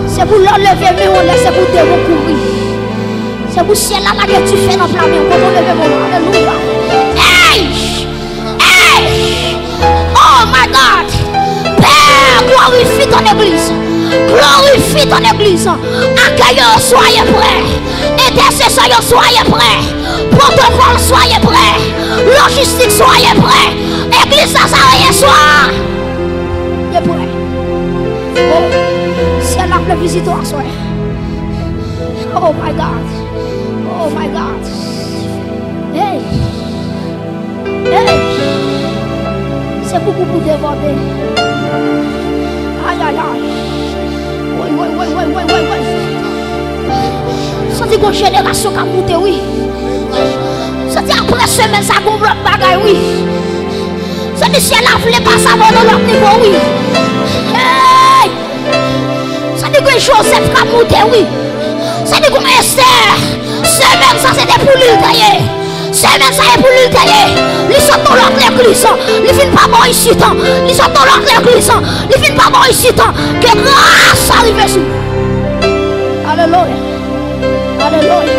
C'est pour l'enlever, mais on laisse pour te recourir. C'est pour ciel là que tu fais dans le plan, mais on peut lever mon nom. Alléluia. Hey! Hey! Oh my God! Père, glorifie ton église. Glorifie ton église. Accueillons, soyez prêts. Intercesseurs, soyez prêts. Protocole, soyez prêts. Logistique, soyez prêts. Église, ça rien soir. Il est prêt. Oh, si elle a le visiteur, soir. Oh my God. Oh my God. Hey. Hey. C'est beaucoup pour déborder. Aïe, aïe, aïe. Oui. Senti qu'on génération qui a monté, oui. Senti après semaine, ça gonfle l'autre bagaille, oui. Senti si elle a voulu passer avant l'autre niveau, oui. Hey. Senti que Joseph qui a monté, oui. Senti qu'on Esther. Semaine, ça c'était pour lui tailler. Semaine, ça est pour lui tailler. Ils sont dans l'autre église. Ils ne viennent pas mort ici. Ils sont dans l'autre église. Ils ne viennent pas mort ici. Que grâce arrive sur. Alléluia. Alléluia.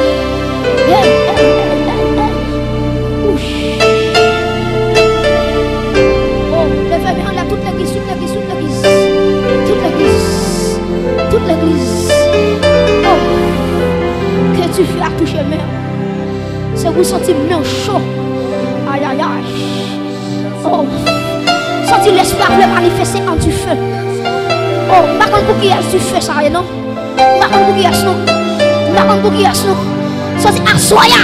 Oh, levez bien là toute l'église, toute l'église, toute l'église. Toute l'église. Toute l'église. Oh, que tu fais à toucher même. C'est vous sentir bien chaud. Aïe, aïe, aïe. Oh, sentir l'espoir le manifester en du feu. Oh, pas comme pour qui est du feu, ça, non? Pas comme pour qui est non? Pas comme pour qui est non? Sentir assoya.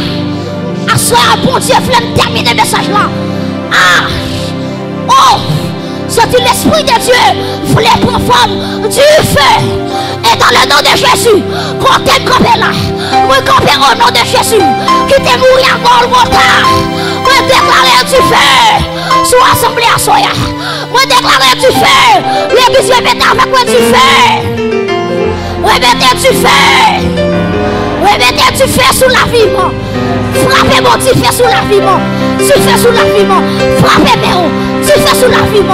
Assoya, bon Dieu, flemme terminer le message là. Ah, oh, sentir l'esprit de Dieu voulait prendre forme du feu. Et dans le nom de Jésus, quand t'es campé là, moi camper au nom de Jésus, qui t'est mouru à Golgotha, moi déclarer du feu, soit assemblée à Soya, moi déclarer du feu, l'église répète avec moi du feu, remettez du feu, remettez du feu sous la vie, frappez mon du feu sous la vie, du feu sous la vie, frappez mon du feu sous la vie,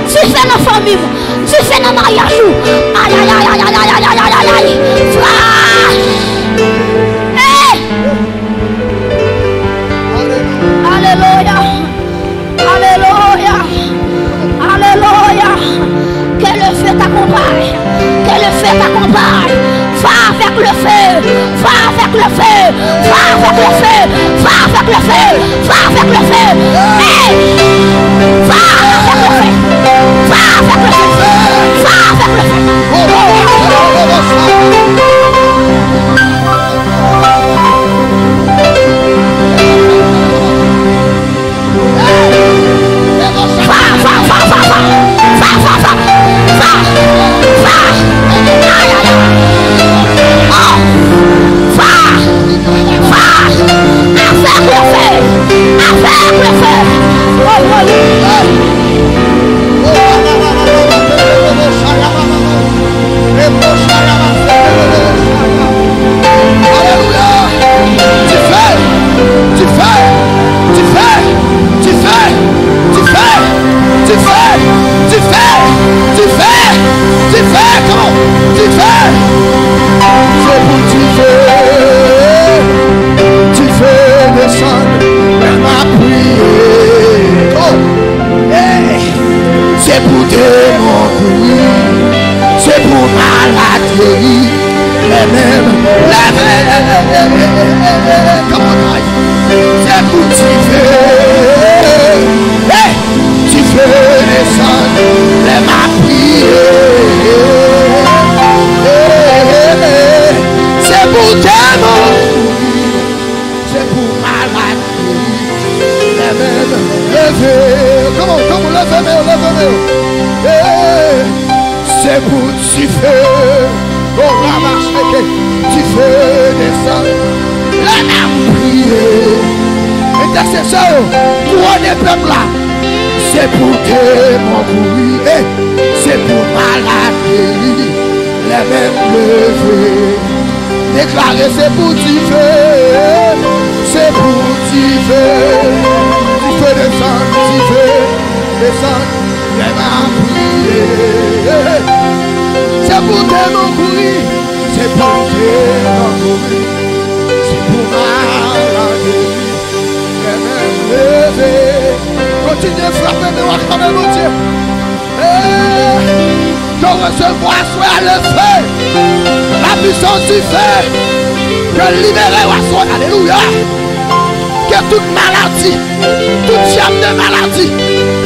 du feu dans la famille, du feu dans le mariage, aïe aïe aïe aïe aïe aïe aïe aïe aïe aïe, frappe. Alléluia. Alléluia. Alléluia. Que le feu t'accompagne. Que le feu t'accompagne. Va avec le feu. Va avec le feu. Va avec le feu. Va avec le feu. Va avec le feu. Hey. Va avec le feu. Va avec le feu. Va avec le feu. c'est pour tu fais. On va marcher, tu fais descendre. La âme prier. Intercesseur, couronner peuple là. C'est pour tes mon courir. C'est pour maladie. Les mêmes levés. Déclarer c'est pour tu fais. C'est pour tu fais. Tu fais descendre, tu fais descendre. Les mêmes prier. C'est pour tes mon courir. C'est pour tes mon courir. C'est pour maladie. Les mêmes levés. Continuez à frapper de moi comme mon Dieu. Que recevoir soit le feu. La puissance du feu. Que libérer soit. Alléluia. Que toute maladie, toute chaîne de maladie,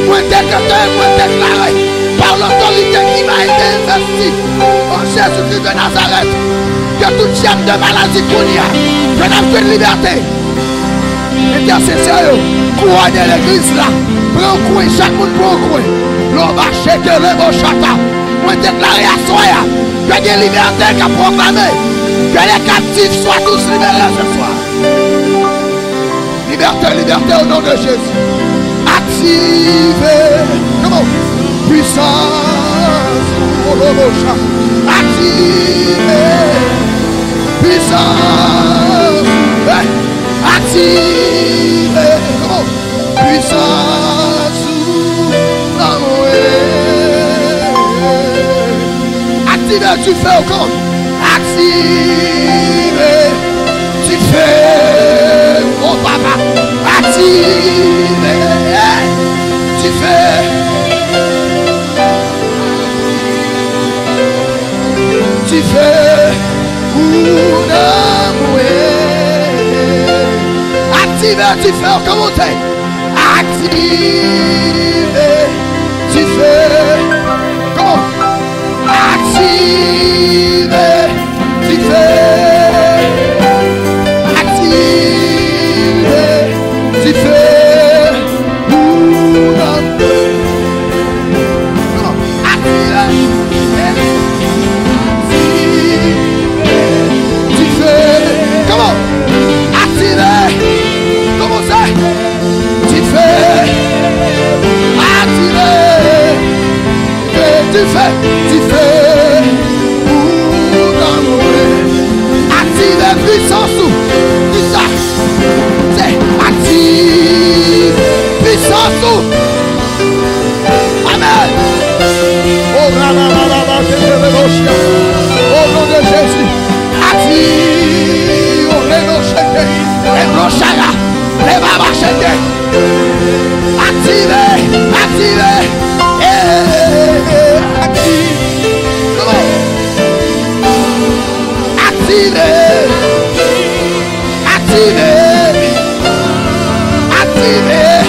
moi décrété, moi déclaré par l'autorité qui m'a été investie en Jésus-Christ de Nazareth. Que toute chaîne de maladie qu'on y a, que n'a fait liberté. Intercesseur, couronner l'église là. Prends un coin, chaque monde prend un coin. L'on va checker le beau chata. Moi déclarer à soi que des libertés qu'a proclamé. Que les captifs soient tous libérés ce soir. Liberté, liberté au nom de Jésus. Activez. Comment? Puissance. Activez. Puissance. Activez. Comment? Puissance. Activez, tu fais au compte. Activez. Tu fais. Oh papa. Activez. Tu fais. Tu fais. Activez, tu fais. Comment t'es? Activez. Tu fais. Comment? Activez. Tu fais. Activez. Tu fais. Tu fais. Comment? Activez. Comment ça? Tu fais. Activez. Tu fais. Tu fais. Activez puissance. Puissance. C'est active. Puissance. Amen. Au nom de Jésus. Active. Les brochara. Les babachete. Activez. Activez. Active. Comment? Activez. Activez. Activez.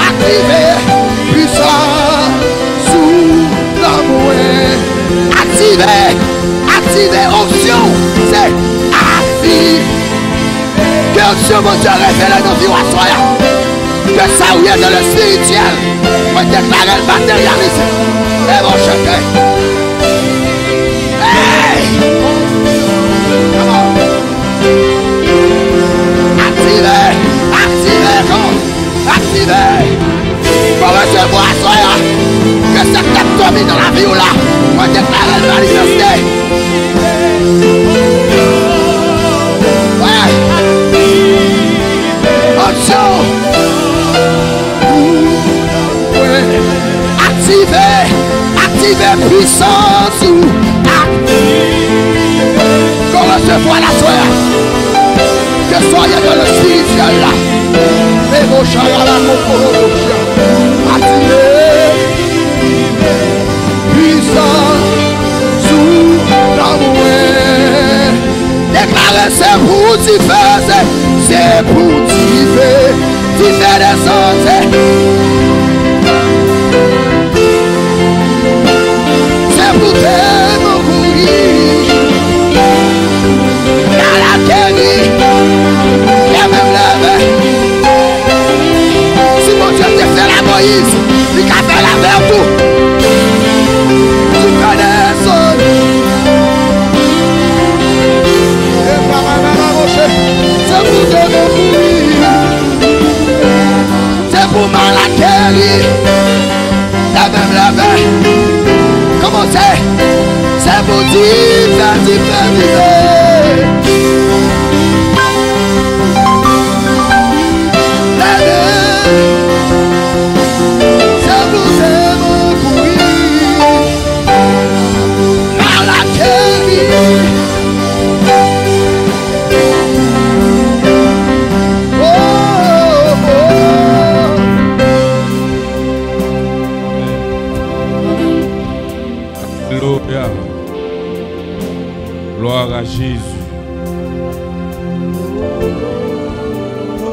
Activez. Puissant sous l'amour. Activez. Activez. Option. C'est active. Que option mon Dieu révèle nos vies à soi. Que ça ou est dans le spirituel. Moi déclarer le matérialisme. Et mon chacun. Hey! Come on. Activez. Activez. Comment? Activez. Pour recevoir soi. Que cette tombe dans la vie ou là. Moi déclarer le manifester. Ouais. Option. Activez, activez puissance. Qu'on recevoir la soeur. Que soyez dans le spirituel là. Et vos chars à la activez. Puissance sous l'amour. Déclarez c'est pour t'y faire. C'est pour t'y faire. T'y faire descendre. Pour te mourir, à la terre, et même lever. Si mon Dieu te fait la moyenne. Gloire à Jésus.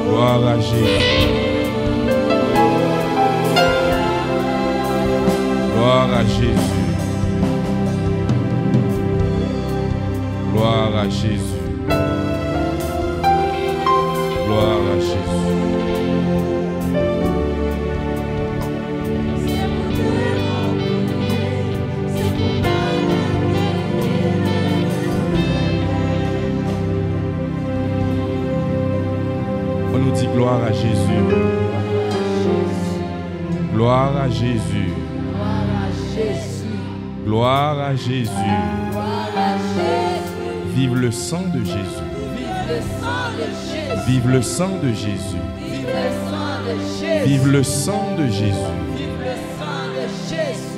Gloire à Jésus. Gloire à Jésus. Gloire à Jésus. Gloire à Jésus. On nous dit gloire à Jésus. Gloire à Jésus. Gloire à Jésus. Vive le sang de Jésus. Vive le sang de Jésus. Vive le sang de Jésus.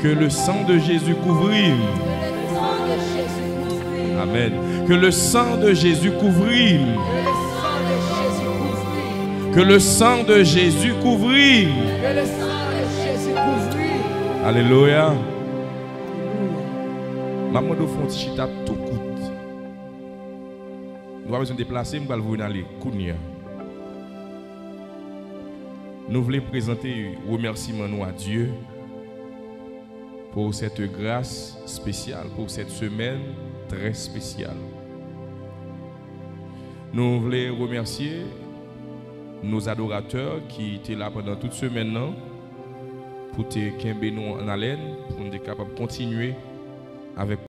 Que le sang de Jésus couvrir. Amen. Que le sang de Jésus couvrir. Que le sang de Jésus couvrir. Alléluia. Maman de font chita tout coûte. Nous avons besoin de déplacer, nous allons vous aller Kounia. Nous voulons présenter remerciement nous à Dieu pour cette grâce spéciale, pour cette semaine très spéciale. Nous voulons remercier nos adorateurs qui étaient là pendant toute semaine pour te nous en haleine, pour nous être capables de continuer avec